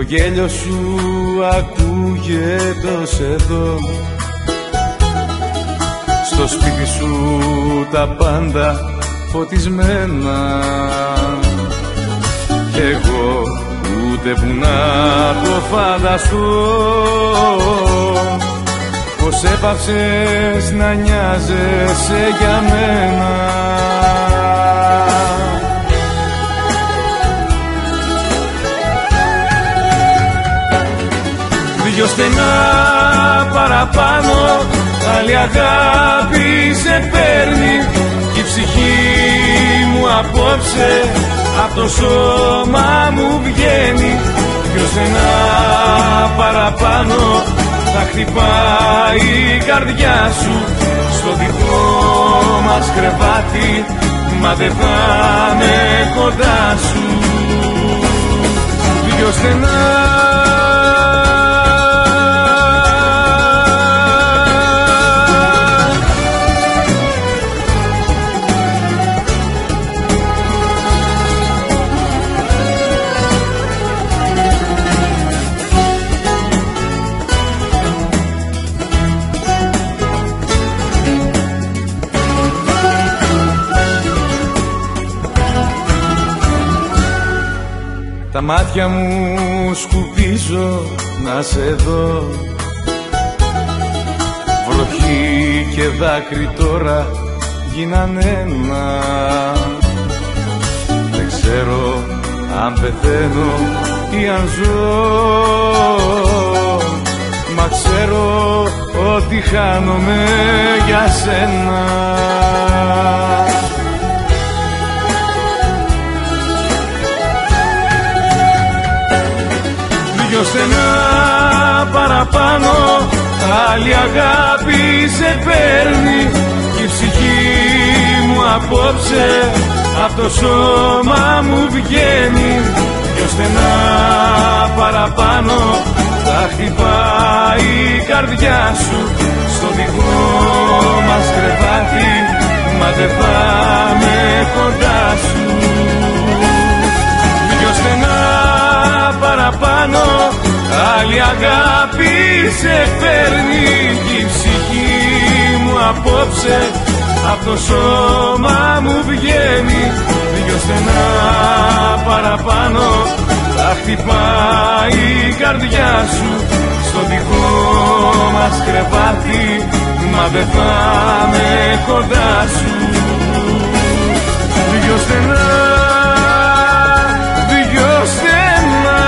γέλιο σου ακούγεται ως εδώ. Στο σπίτι σου τα πάντα φωτισμένα κι εγώ ούτε που να το φανταστώ πως έπαψες να νοιάζεσαι για μένα. Δυο στενά παραπάνω, άλλη αγάπη σε παίρνει κι η ψυχή μου απόψε απ' το σώμα μου βγαίνει. Δυο στενά παραπάνω θα χτυπάει η καρδιά σου στο δικό μας κρεβάτι, μα δεν θα είμαι κοντά σου. Δυο στενά τα μάτια μου σκουπίζω να σε δω. Βροχή και δάκρυ τώρα γίνανε ένα. Δεν ξέρω αν πεθαίνω ή αν ζω, μα ξέρω ότι χάνομαι για σένα. Δυο στενά παραπάνω, άλλη αγάπη σε παίρνει κι η ψυχή μου απόψε απ' το σώμα μου βγαίνει. Δυο στενά παραπάνω θα χτυπάει η καρδιά σου στο δικό μας κρεβάτι, μα δεν θα είμαι κοντά σου. Δυο στενά παραπάνω, άλλη αγάπη σε παίρνει κι η ψυχή μου απόψε απ' το σώμα μου βγαίνει. Δυο στενά παραπάνω θα χτυπάει η καρδιά σου στο δικό μας κρεβάτι, μα δεν θα είμαι κοντά σου. Δυο στενά, δυο στενά.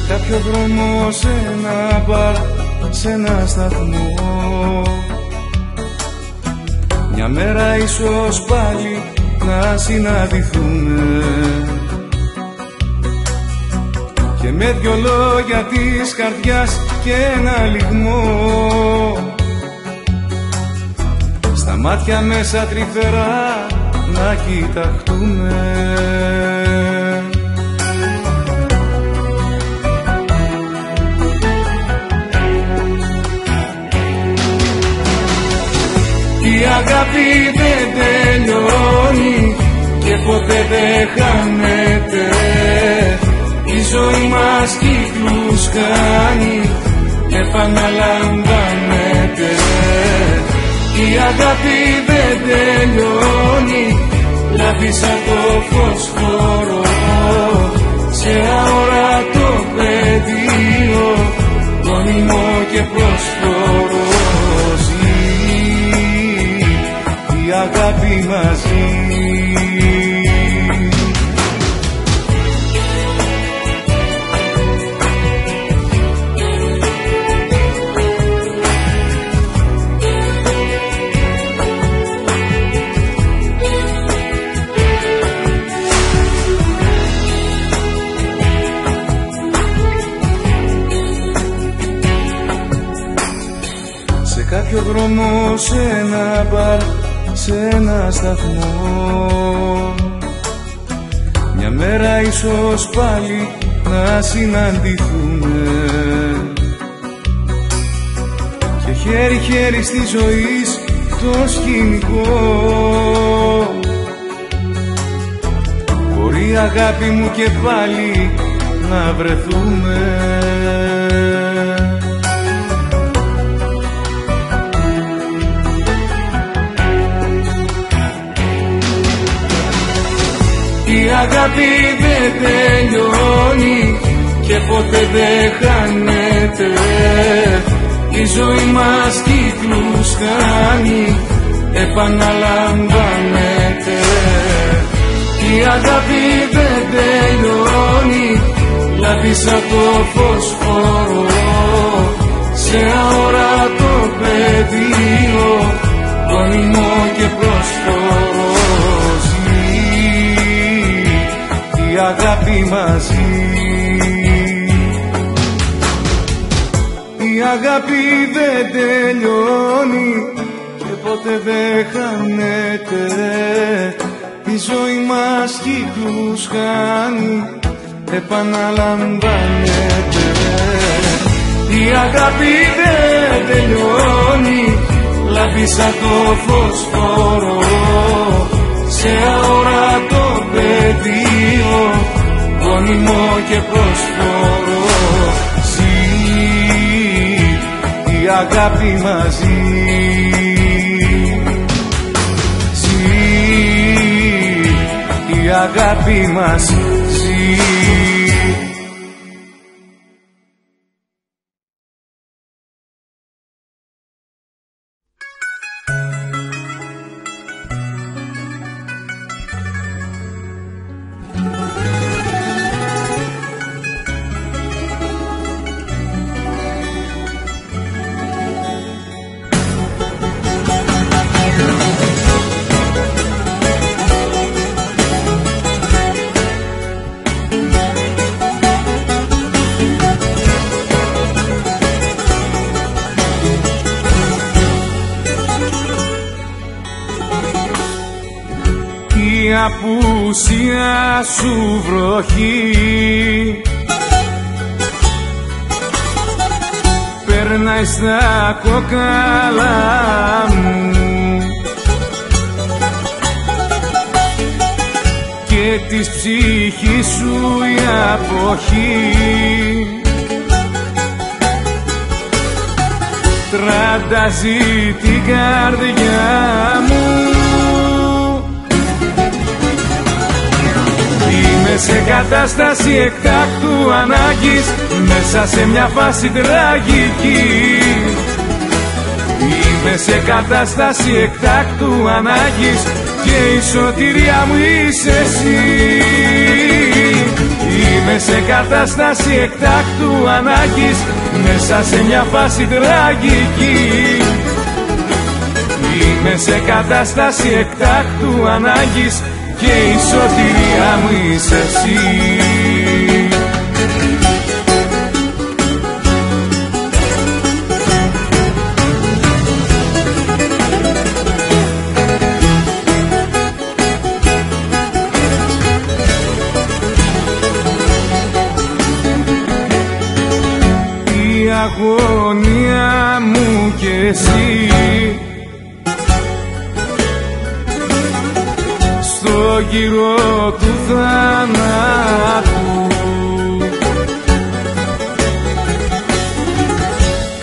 κάποιο δρόμο, σε ένα μπαρ, σε ένα σταθμό. Μια μέρα ίσως πάλι να συναντηθούμε και με δυο λόγια της καρδιάς και ένα λυγμό στα μάτια μέσα τρυφερά να κοιταχτούμε. Η αγάπη δεν τελειώνει και ποτέ δεν χάνεται. Η ζωή μας κύκλους κάνει, επαναλαμβάνεται. Η αγάπη δεν τελειώνει, λάβει σαν το φωσφόρο σε αόρατο πεδίο, γόνιμο και πρόσφορο. Η αγάπη μαζί. δρόμο, σε ένα μπαρ, σε ένα σταθμό. Μια μέρα ίσως πάλι να συναντηθούμε και χέρι-χέρι στη ζωή το σκηνικό. Μπορεί αγάπη μου και πάλι να βρεθούμε. Η αγάπη δεν τελειώνει και ποτέ δεν χάνεται. Η ζωή μας κύκλους κάνει, επαναλαμβάνεται. Η αγάπη δεν τελειώνει, λάμπει σαν το φωσφόρο σε αόρατο πεδίο, γόνιμο και πρόσφορο. Η αγάπη μαζί, η αγάπη δεν τελειώνει και ποτέ δεν χάνεται. Η ζωή μας κύκλους κάνει, επαναλαμβάνεται. Η αγάπη δεν τελειώνει, λάμπει σαν το φωσφόρο σε αόρατο πεδίο, γόνιμο και πρόσφορο. Ζει η αγάπη μαζί, ζει η αγάπη μας, ζει. Η απουσία σου βροχή περνάει στα κόκαλα μου και της ψυχής σου η αποχή τραντάζει την καρδιά μου. Είμαι σε κατάσταση εκτάκτου ανάγκης, μέσα σε μια φάση τραγική. Είμαι σε κατάσταση εκτάκτου ανάγκης και η σωτηρία μου είσαι εσύ. Είμαι σε κατάσταση εκτάκτου ανάγκης, μέσα σε μια φάση τραγική. Είμαι σε κατάσταση εκτάκτου ανάγκης και η σωτηρία μου είσαι εσύ. Η αγωνία μου και εσύ στο γύρο του θανάτου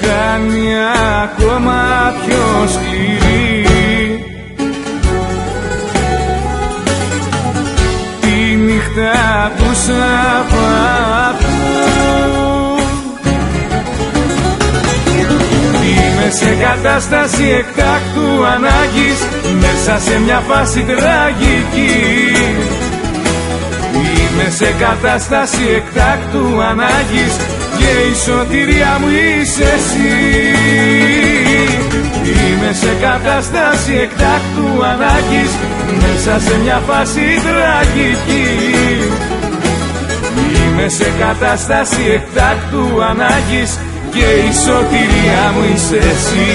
κάνει ακόμα πιο σκληρή τη νύχτα του Σαββάτου. Είμαι σε κατάσταση εκτάκτου ανάγκης, μέσα σε μια φάση τραγική. Είμαι σε κατάσταση εκτάκτου ανάγκης και η σωτηρία μου είσαι εσύ. Είμαι σε κατάσταση εκτάκτου ανάγκης, μέσα σε μια φάση τραγική. Είμαι σε κατάσταση εκτάκτου ανάγκης και η σωτηρία μου είσαι εσύ.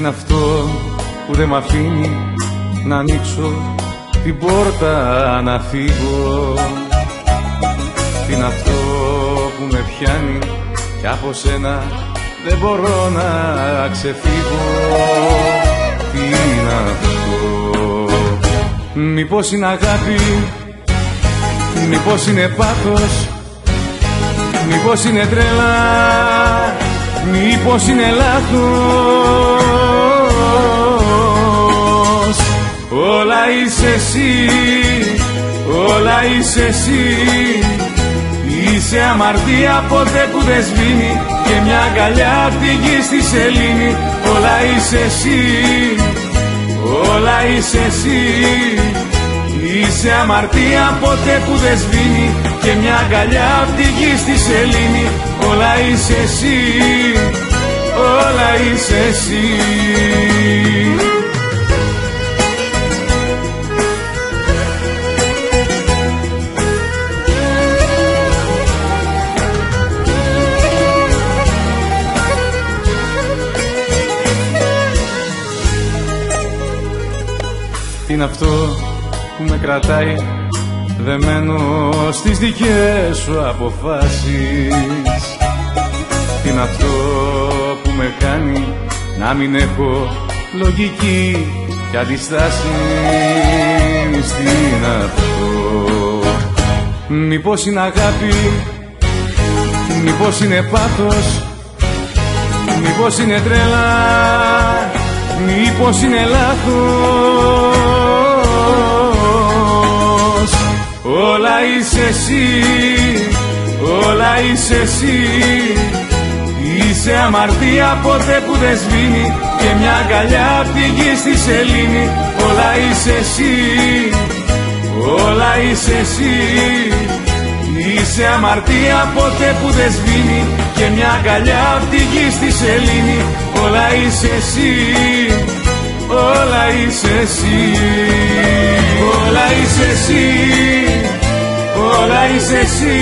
είναι αυτό που δεν μ' αφήνει να ανοίξω την πόρτα να φύγω? Τι είναι αυτό που με πιάνει κι από σένα δεν μπορώ να ξεφύγω? Τι είναι αυτό? Μήπως είναι αγάπη, μήπως είναι πάθος, μήπως είναι τρέλα, μήπως είναι λάθος? Όλα είσαι εσύ, όλα είσαι εσύ. Είσαι αμαρτία ποτέ που δεν σβήνει και μια αγκαλιά απ' τη γη στη σελήνη. Όλα είσαι εσύ, όλα είσαι εσύ. Είσαι αμαρτία ποτέ που δεν σβήνει και μια αγκαλιά απ' τη γη στη σελήνη. Όλα είσαι εσύ, όλα είσαι εσύ. Τι είναι αυτό που με κρατάει δεμένο στις δικές σου αποφάσεις? Τι είναι αυτό που με κάνει να μην έχω λογική και αντιστάσεις? Τι είναι αυτό? Μήπως είναι αγάπη, μήπως είναι πάθος, μήπως είναι τρέλα, μήπως είναι λάθος? Όλα είσαι εσύ, όλα είσαι εσύ. Είσαι αμαρτία ποτέ που δεν σβήνει και μια αγκαλιά απ' τη γη στη σελήνη. Όλα είσαι εσύ, όλα είσαι εσύ. Είσαι αμαρτία ποτέ που δεν σβήνει και μια αγκαλιά απ' τη γη στη σελήνη. Όλα είσαι εσύ, όλα είσαι εσύ. Όλα είσαι εσύ, όλα είσαι εσύ.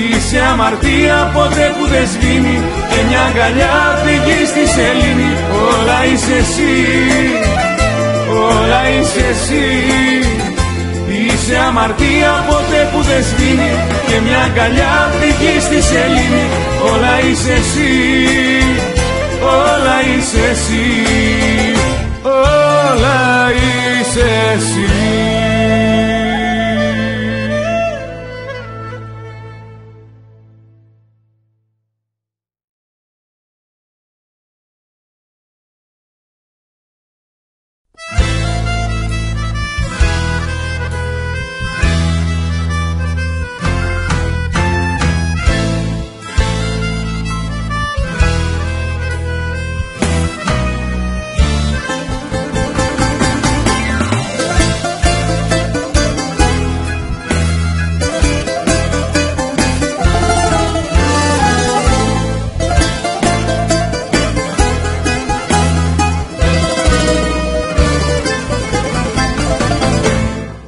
Είσαι αμαρτία ποτέ που δεν σβήνει και μια αγκαλιά απ' τη γη στη σελήνη. Όλα είσαι εσύ, όλα είσαι εσύ. Είσαι αμαρτία ποτέ που δεν σβήνει και μια αγκαλιά απ' τη γη στη σελήνη. Όλα είσαι εσύ, όλα είσαι εσύ. Όλα είσαι εσύ.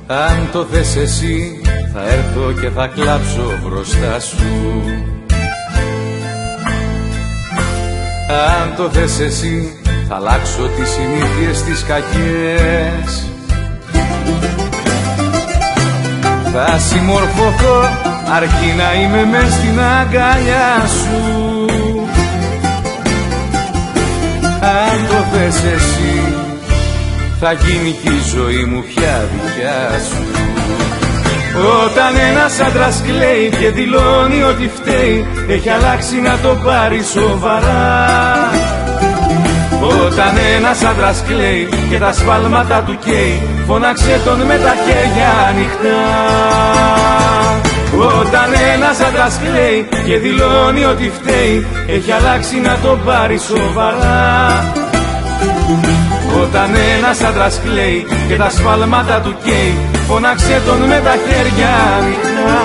Αν το θες εσύ θα έρθω και θα κλάψω μπροστά σου. Αν το θες εσύ θα αλλάξω τις συνήθειες τις κακές. Θα συμμορφωθώ αρκεί να είμαι μες στην αγκαλιά σου. Αν το θες εσύ θα γίνει και η ζωή μου πια δικιά σου. Όταν ένας άντρας κλαίει και δηλώνει ότι φταίει, έχει αλλάξει να το πάρει σοβαρά. Όταν ένας άντρας κλαίει και τα σφάλματα του καίει, φώναξε τον με τα χέρια ανοιχτά. Όταν ένας άντρας κλαίει και δηλώνει ότι φταίει, έχει αλλάξει να το πάρει σοβαρά. Όταν ένας άντρας κλαίει και τα σφάλματα του καίει, φώναξε τον με τα χέρια ανοιχτά.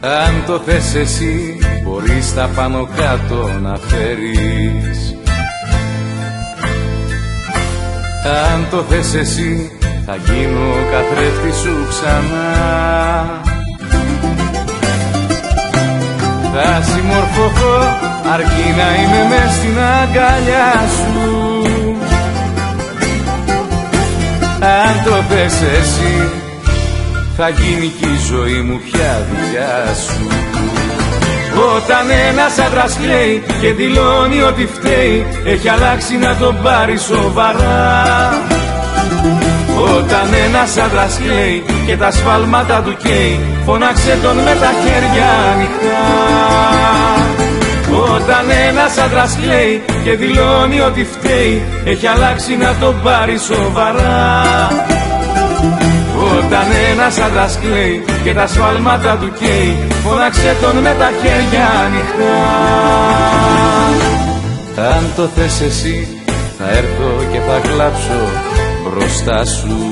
Αν το θες εσύ μπορεί μπορείς τα πάνω κάτω να φέρεις. Αν το θες εσύ θα γίνω καθρέφτη σου ξανά. Θα συμμορφωθώ αρκεί να είμαι μες στην αγκαλιά σου. Αν το θες εσύ θα γίνει κι η ζωή μου πια δικιά σου. Όταν ένας άντρας κλαίει και δηλώνει ότι φταίει, έχει αλλάξει να τον πάρει σοβαρά. Όταν ένας άντρας κλαίει και τα σφάλματα του καίει, φώναξε τον με τα χέρια ανοιχτά. Όταν ένας άντρας κλαίει και δηλώνει ότι φταίει, έχει αλλάξει να τον πάρει σοβαρά. Όταν ένας άντρας κλαίει και τα σφάλματα του καίει, φώναξε τον με τα χέρια ανοιχτά. Αν το θες εσύ θα έρθω και θα κλάψω μπροστά σου.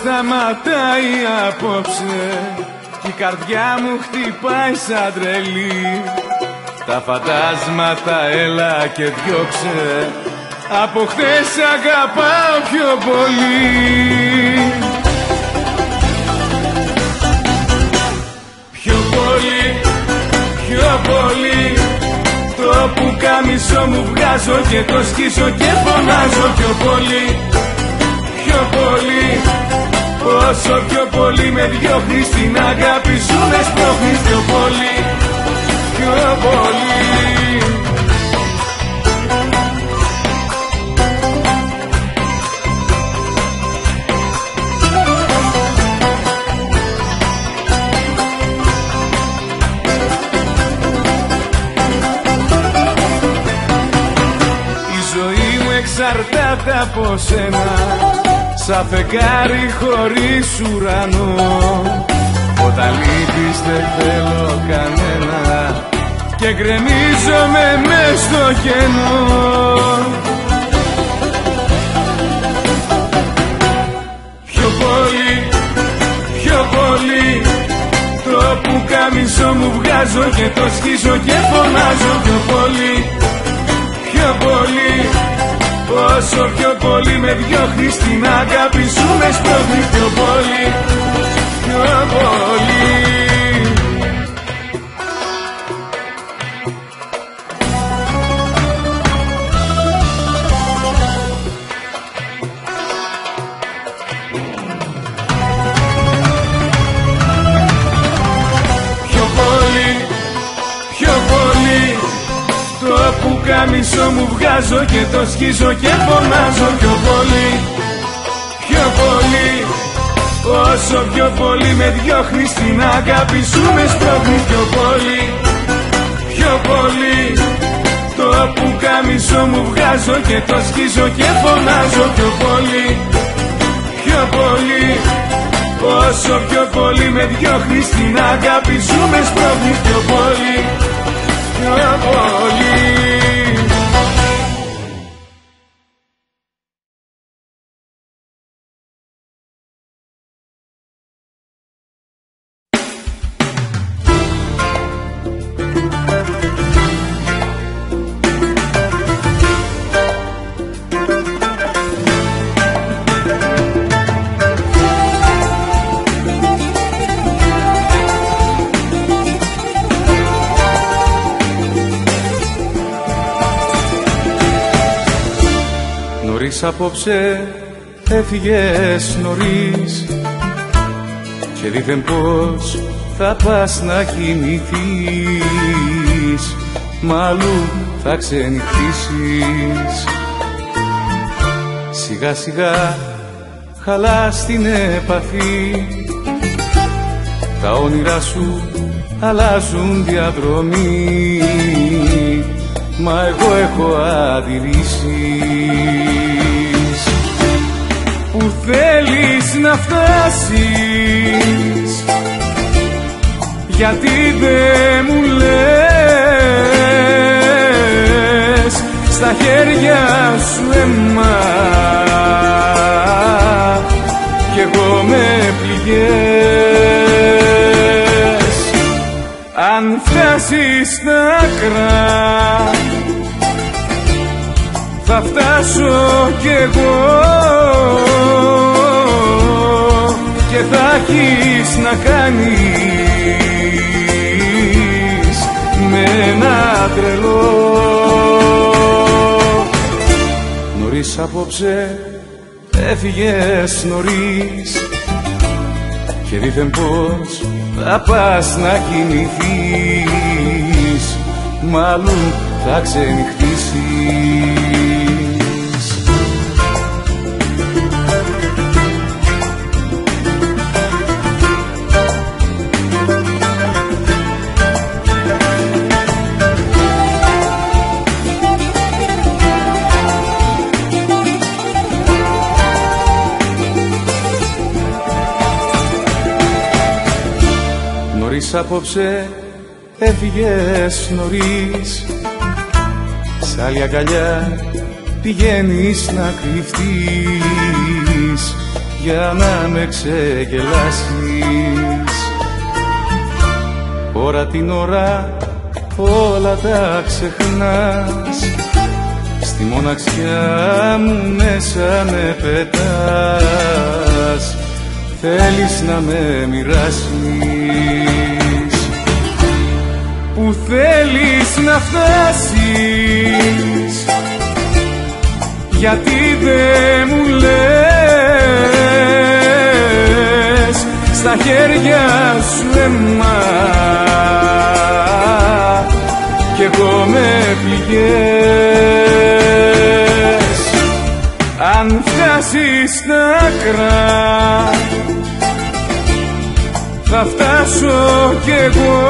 Σταματάει απόψε κι η καρδιά μου χτυπάει σαν τρελή. Τα φαντάσματα έλα και διώξε, από χτες αγαπάω πιο πολύ. Πιο πολύ, πιο πολύ, το πουκάμισο μου βγάζω και το σκίσω και φωνάζω πιο πολύ. Πιο πολύ, όσο πιο πολύ με διώχνεις, την αγάπη σου με σπρώχνεις πιο πολύ. Πιο πολύ. Η ζωή μου εξαρτάται από σένα, σαν φεγγάρι χωρίς ουρανό. Όταν λείπεις δεν θέλω κανένα και γκρεμίζομαι μες στο κενό. Πιο πολύ, πιο πολύ, το πουκάμισο μου βγάζω και το σκίσω και φωνάζω πιο πολύ. Πιο πολύ, όσο πιο πολύ με διώχνεις, την αγάπη σου με σπρώχνεις πιο πολύ. Πιο πολύ. Πιο πολύ, πιο πολύ, το πουκάμισο μου βγάζω και το σκίζω και φωνάζω πιο πολύ. Πιο πολύ, όσο πιο πολύ με διώχνεις, την αγάπη σου με σπρώχνεις πιο πολύ. Πιο πολύ, το πουκάμισο μου βγάζω και το σκίζω και φωνάζω πιο πολύ. Πιο πολύ, όσο πιο πολύ με διώχνεις, την αγάπη σου με σπρώχνεις πιο πολύ. Πιο πολύ. Απόψε έφυγες νωρίς και δήθεν πως θα πας να κοιμηθείς, μ' αλλού θα ξενυχτήσεις. Σιγά σιγά χαλάς την επαφή, τα όνειρά σου αλλάζουν διαδρομή, μα εγώ έχω αντιρρήσεις. Που θέλεις να φτάσεις, γιατί δεν μου λες, στα χέρια σου αίμα κι εγώ με πληγές. Αν φτάσεις στα άκρα θα φτάσω κι εγώ και θα έχεις να κάνεις με ένα τρελό. Νωρίς απόψε έφυγες νωρίς και δήθεν πως θα πας να κοιμηθείς, μάλλον θα ξενυχτήσεις. Νωρίς απόψε έφυγες νωρίς, σ' άλλη αγκαλιά πηγαίνεις να κρυφτείς για να με ξεγελάσεις. Ώρα την ώρα όλα τα ξεχνάς, στη μοναξιά μου μέσα με πετάς, θέλεις να με μοιράσεις. Που θέλεις να φτάσεις, γιατί δεν μου λες, στα χέρια σου αίμα κι εγώ με πληγές. Αν φτάσεις στα άκρα θα φτάσω κι εγώ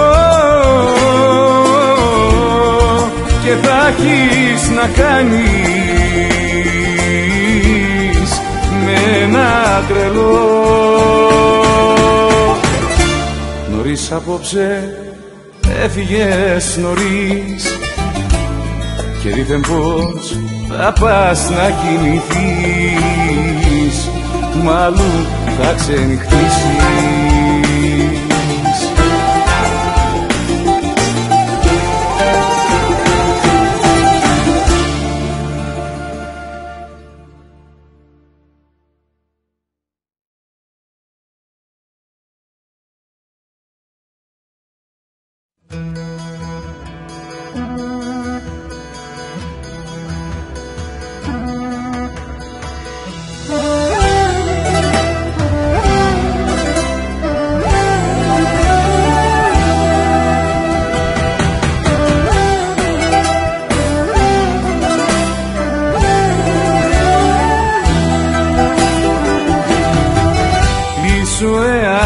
και θα έχεις να κάνεις με ένα τρελό. Νωρίς απόψε έφυγες νωρίς και δήθεν πως θα πας να κοιμηθείς, μάλλον θα ξενυχτήσεις.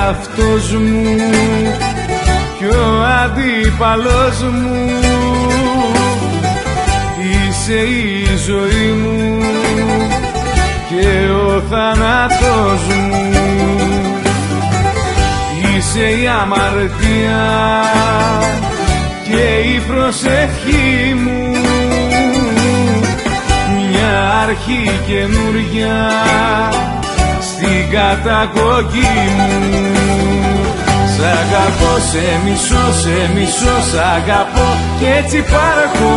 Αυτός μου κι ο αντίπαλος μου, είσαι η ζωή μου και ο θάνατος μου, είσαι η αμαρτία και η προσευχή μου, μια αρχή καινούρια στην καταγωγή μου. Σ' αγαπώ, σε μισώ, σ' αγαπώ κι έτσι υπάρχω.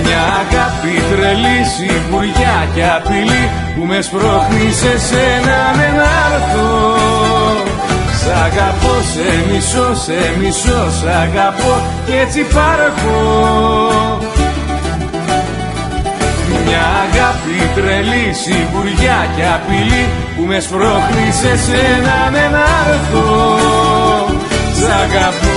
Μια αγάπη τρελή, σιγουριά κι απειλή που με σπρώχνει σε σένα με να έρθω. Σ' αγαπώ, σε μισώ, σ' αγαπώ κι έτσι υπάρχω. Μια αγάπη τρελή σιγουριά και απειλή που με σπρώχνει σε σένα να έρθω. Σ' αγαπώ.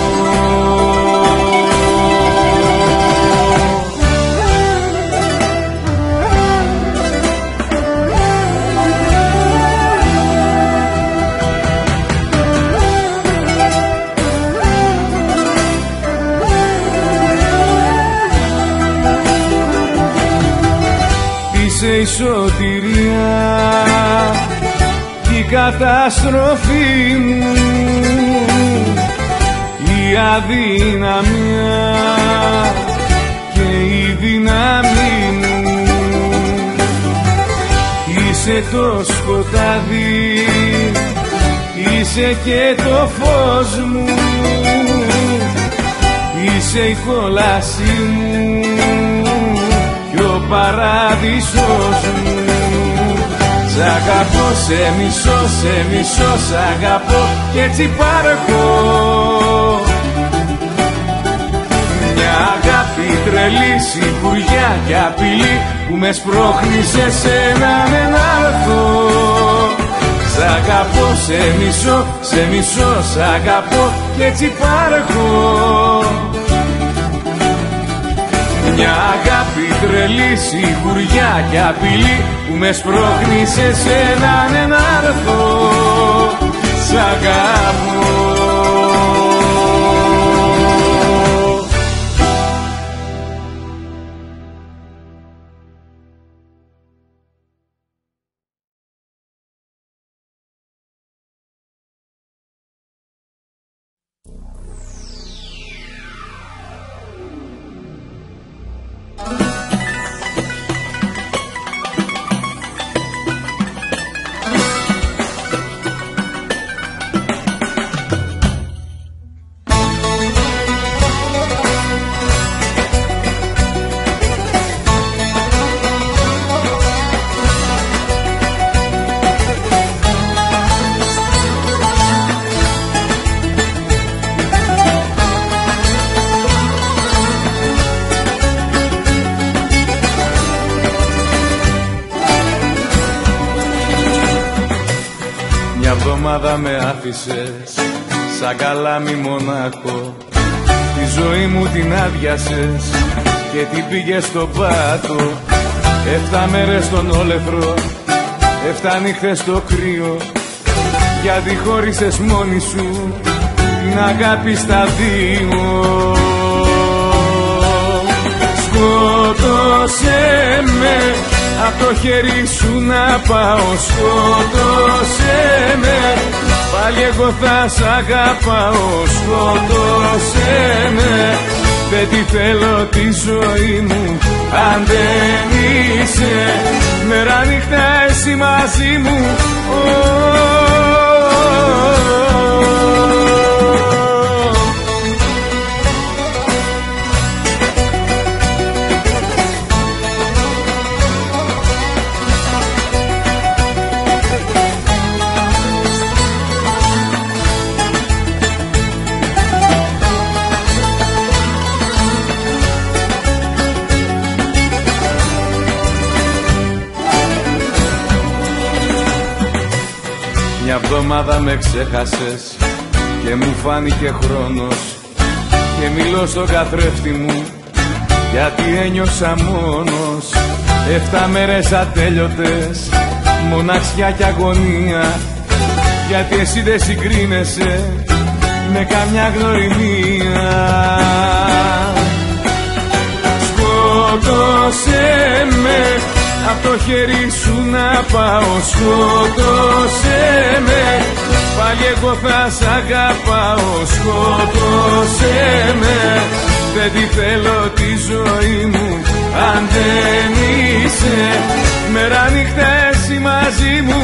Είσαι η σωτηρία κι η καταστροφή μου, η αδυναμία και η δύναμη μου. Είσαι το σκοτάδι, είσαι και το φως μου, είσαι η κόλαση μου κι ο παράδεισος μου. Σ' αγαπώ, σε μισώ, σ' αγαπώ κι έτσι υπάρχω. Μια αγάπη τρελή σιγουριά και απειλή που με σπρώχνει σε σένα να έρθω. Σ' αγαπώ, σε μισώ, σ' αγαπώ κι έτσι υπάρχω. Μια αγάπη τρελή σιγουριά και απειλή που με σπρώχνει σε σένα να έρθω. Σ' αγαπώ. εβδομάδα με άφησες σαν καλάμι μονάχο. Τη ζωή μου την άδειασες και την πήγες στο πάτο. 7 μέρες στον όλεθρο, 7 νύχτες στο κρύο, γιατί χώρισες μόνη σου την αγάπη στα δύο. Σκότωσέ με, απ' το χέρι σου να πάω. Σκότωσέ με, πάλι εγώ θα σ' αγαπάω. Σκότωσέ με, δεν τη θέλω τη ζωή μου αν δεν είσαι μέρα νύχτα εσύ μαζί μου. Μια εβδομάδα με ξέχασες και μου φάνηκε χρόνος και μιλώ στον καθρέφτη μου γιατί ένιωσα μόνος. 7 μέρες ατέλειωτες, μοναξιά και αγωνία, γιατί εσύ δεν συγκρίνεσαι με καμιά γνωριμία. Σκότωσέ με, απ' το χέρι σου να πάω. Σκότωσέ με, πάλι εγώ θα σ' αγαπάω. Σκότωσέ με, δεν τη θέλω τη ζωή μου αν δεν είσαι μέρα νύχτα εσύ μαζί μου.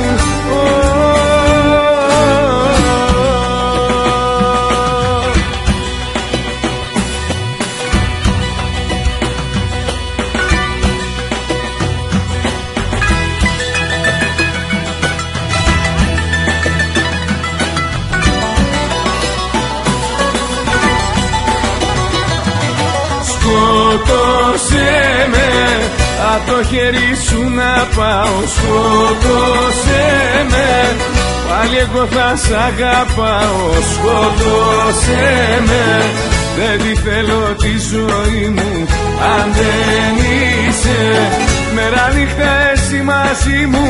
Σκότωσέ με, απ' το χέρι σου να πάω, σκότωσέ με. Πάλι εγώ θα σ' αγαπάω, σκότωσέ με. Δεν τη θέλω τη ζωή μου αν δεν είσαι. Μέρα νύχτα εσύ μαζί μου.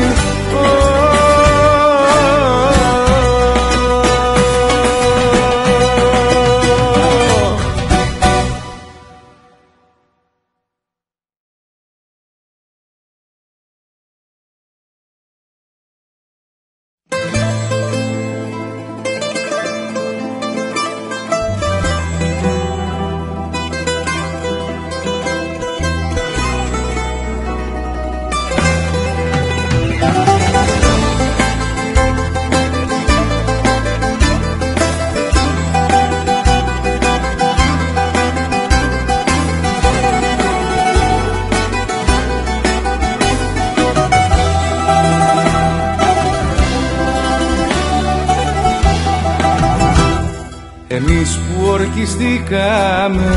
Εμείς που ορκιστήκαμε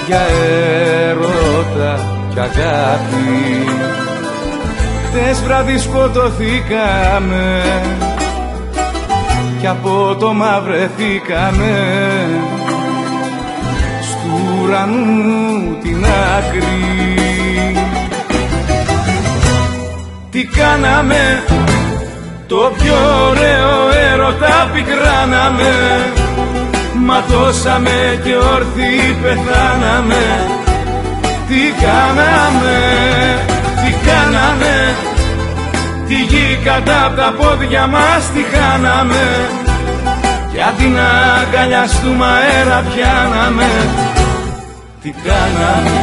για έρωτα κι αγάπη, χτες βράδυ σκοτωθήκαμε κι απότομα βρεθήκαμε στου ουρανού την άκρη. Τι κάναμε, το πιο ωραίο έρωτα πικράναμε. Ματώσαμε και όρθιοι πεθάναμε. Τι κάναμε, τι κάναμε, τη γη κατά απ' τα πόδια μας τη χάναμε. Κι αντί να αγκαλιαστούμε αέρα πιάναμε. Τι κάναμε.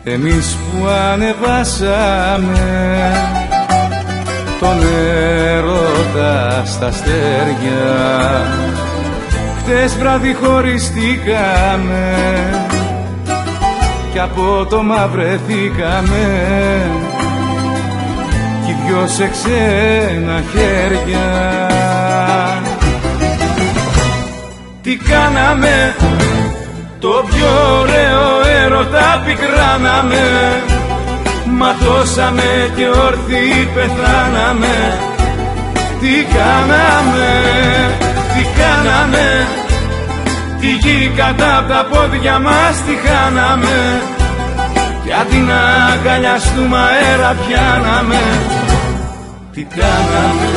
Εμείς που ανεβάσαμε τον έρωτα στα αστέρια, χτες βράδυ χωριστήκαμε κι απότομα βρεθήκαμε κι δυο σε ξένα χέρια. Τι κάναμε, το πιο ωραίο έρωτα πικράναμε. Ματώσαμε και όρθιοι πεθάναμε. Τι κάναμε, τι κάναμε, τη γη κατά απ' τα πόδια μας τη χάναμε. Κι αντί να αγκαλιαστούμε αέρα πιάναμε. Τι κάναμε.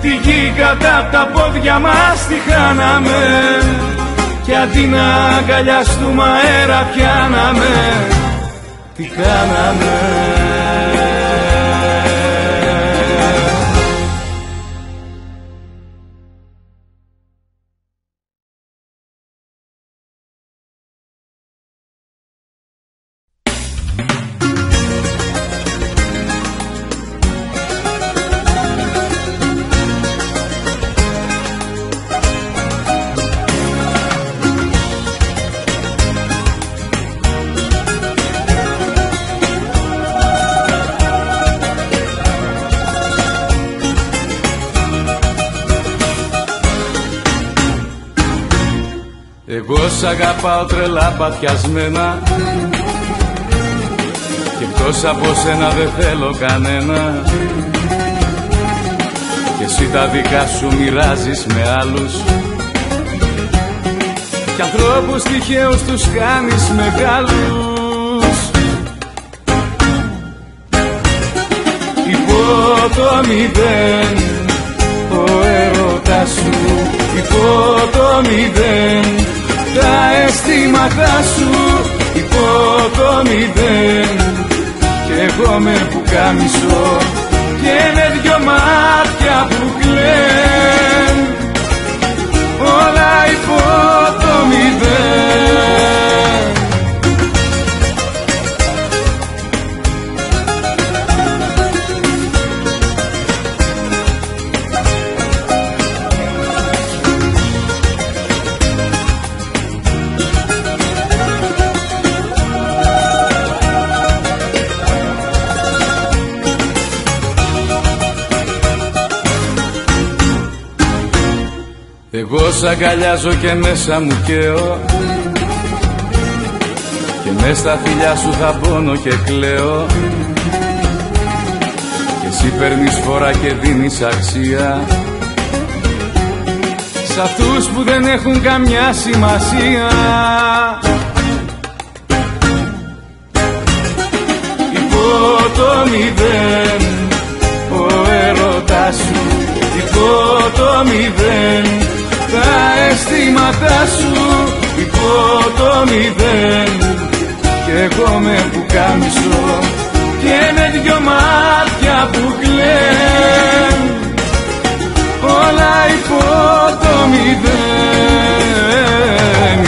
Τη γη κατά απ' τα πόδια μας τη χάναμε. Κι αντί να αγκαλιαστούμε αέρα πιάναμε. Τι κάναμε. Εγώ σ' αγαπάω τρελά παθιασμένα και εκτός από σένα δεν θέλω κανένα. Και εσύ τα δικά σου μοιράζεις με άλλους κι ανθρώπους τυχαίους τους κάνεις μεγάλους. Υπό το μηδέν ο έρωτας σου, υπό το μηδέν τα αισθήματά σου, υπό το μηδέν. Κι εγώ με πουκάμισο και με δυο μάτια που κλαιν όλα υπό το μηδέν. Εγώ σ' αγκαλιάζω και μέσα μου καίω και μες στα φιλιά σου θα πόνο και κλαίω και εσύ παίρνεις φορά και δίνεις αξία σ' αυτούς που δεν έχουν καμιά σημασία. Υπό το μηδέν ο έρωτας σου, υπό το μηδέν τα αισθήματά σου, υπό το μηδέν κι εγώ με πουκάμισο και με δυο μάτια που κλαιν όλα υπό το μηδέν,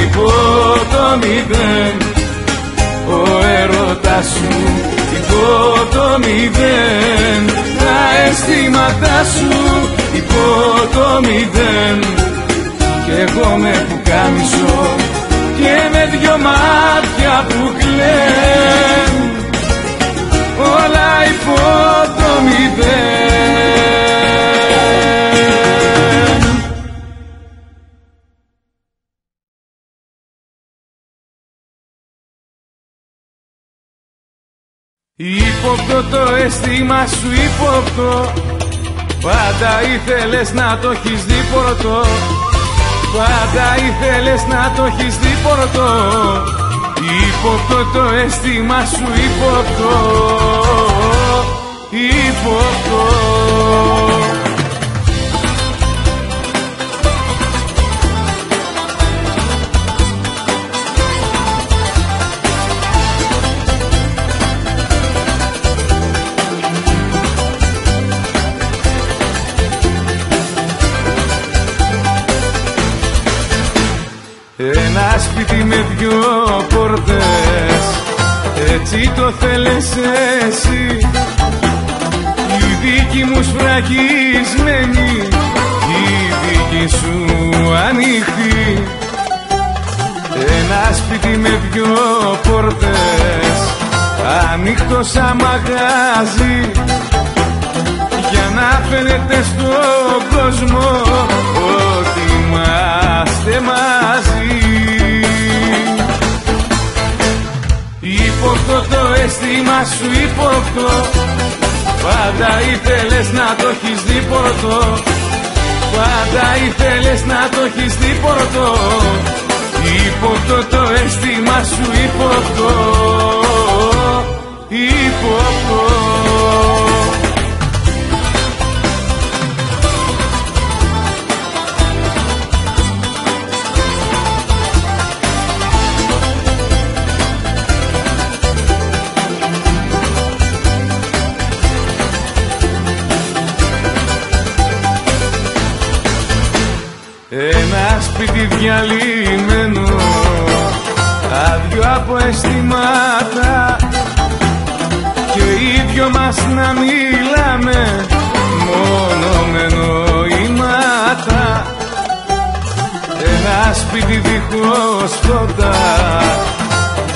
υπό το μηδέν ο έρωτας σου, υπό το μηδέν τα αισθήματά σου, υπό το μηδέν κι εγώ με πουκάμισο και με δυο μάτια που κλαιν όλα υπό το μηδέν. Ύποπτο το αίσθημα σου, ύποπτο πάντα ήθελες να το έχεις δει πορτό, πάντα ήθελες να το έχεις δει πορτό. Ύποπτο το αίσθημα σου, ύποπτο, ύποπτο. Ένα σπίτι με δυο πόρτες, έτσι το θέλες εσύ. Η δίκη μου σφραγισμένη, η δίκη σου ανοιχτή. Ένα σπίτι με δυο πόρτες, ανοιχτό σαν μαγάζι, για να φαίνεται στον κόσμο ότι είμαστε μαζί. Ύποπτο το αίσθημα σου, ύποπτο, πάντα ήθελες να το έχεις δει πορτό, πάντα ήθελες να το έχεις δει πορτό. Ύποπτο το αίσθημα σου, ύποπτο, ύποπτο. Ένα σπίτι διαλυμένο, άδειο από αισθήματα, και οι δυο μας να μιλάμε μόνο με νοήματα. Ένα σπίτι δίχως φώτα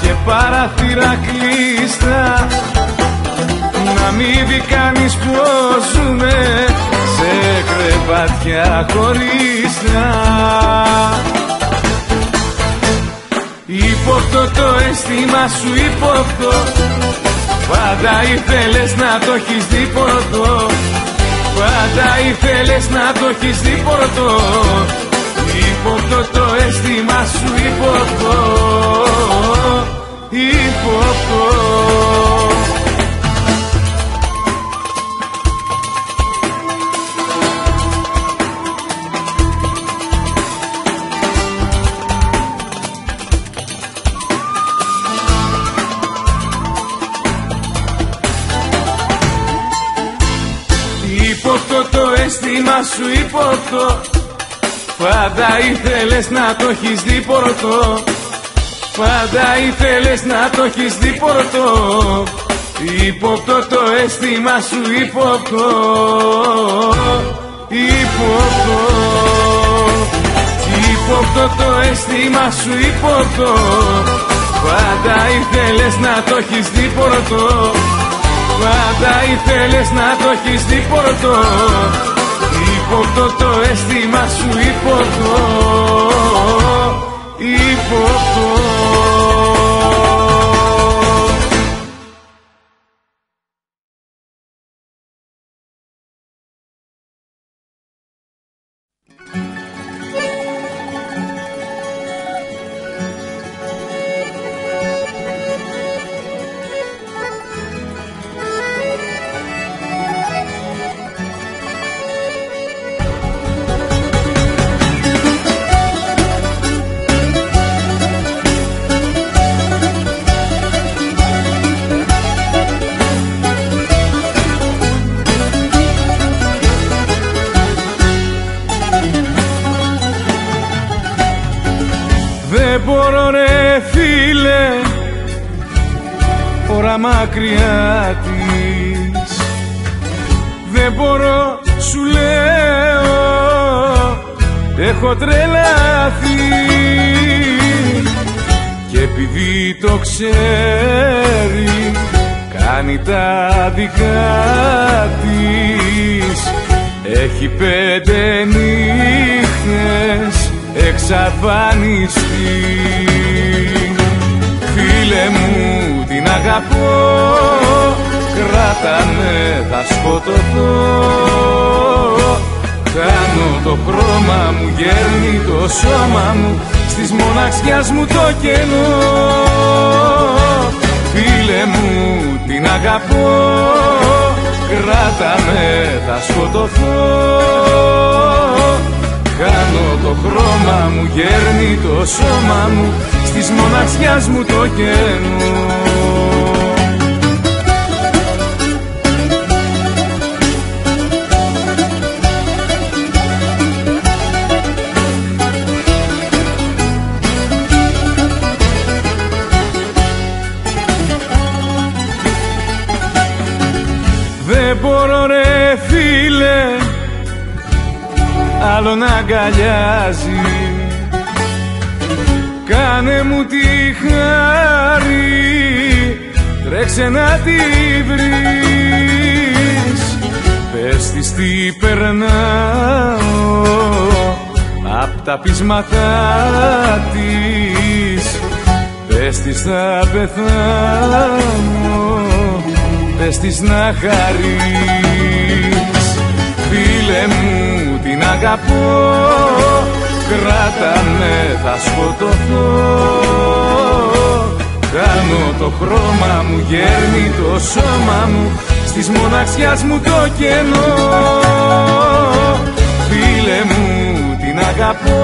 και παραθύρα κλειστά, να μην δει κανείς πως ζούμε σε κρεβάτια χωρίστα. Ύποπτο το αίσθημα σου, ύποπτο, πάντα ήθελες να το έχεις δει πορτό, πάντα ήθελες να το έχεις δει πορτό. Ύποπτο το αίσθημα σου, ύποπτο, ύποπτο. αίσθημα σου ύποπτο. Πάντα ήθελες να το έχεις δει πορτό. Πάντα ήθελες να το έχεις δει πορτό. Ύποπτο το αίσθημα σου ύποπτο. Ύποπτο. Ύποπτο το αίσθημα σου ύποπτο. Πάντα ήθελες να το έχεις δει πορτό. Πάντα ήθελες να το έχεις δει πορτό. Ύποπτο το αίσθημα σου ύποπτο. Ύποπτο. Δεν μπορώ ρε φίλε, ώρα μακριά της. Δεν μπορώ σου λέω, έχω τρελαθεί. Και επειδή το ξέρει, κάνει τα δικά της. Έχει 5 νύχτες εξαφανιστεί. Φίλε μου την αγαπώ, κράτα με θα σκοτωθώ. Κάνω το χρώμα μου, γέρνει το σώμα μου, στις μοναξιάς μου το κενό. Φίλε μου την αγαπώ, κράτα με θα σκοτωθώ. Κάνω το χρώμα μου, γέρνει το σώμα μου, στις μοναξιάς μου το κενό. Δεν μπορώ ρε φίλε, άλλο να αγκαλιάζει. Κάνε μου τη χάρη, τρέξε να τη βρεις. Πες της τι περνάω, απ' τα πείσματά της. Πες της θα πεθάνω, πες της να χαρείς. Φίλε μου την αγαπώ, κράτα με θα σκοτωθώ. Κάνω το χρώμα μου, γέρνει το σώμα μου, στις μοναξιάς μου το κενό. Φίλε μου την αγαπώ,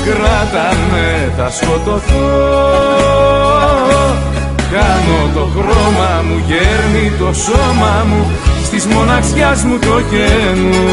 κράτα με θα σκοτωθώ. Κάνω το χρώμα μου, γέρνει το σώμα μου, στις μοναξιάς μου το κενό.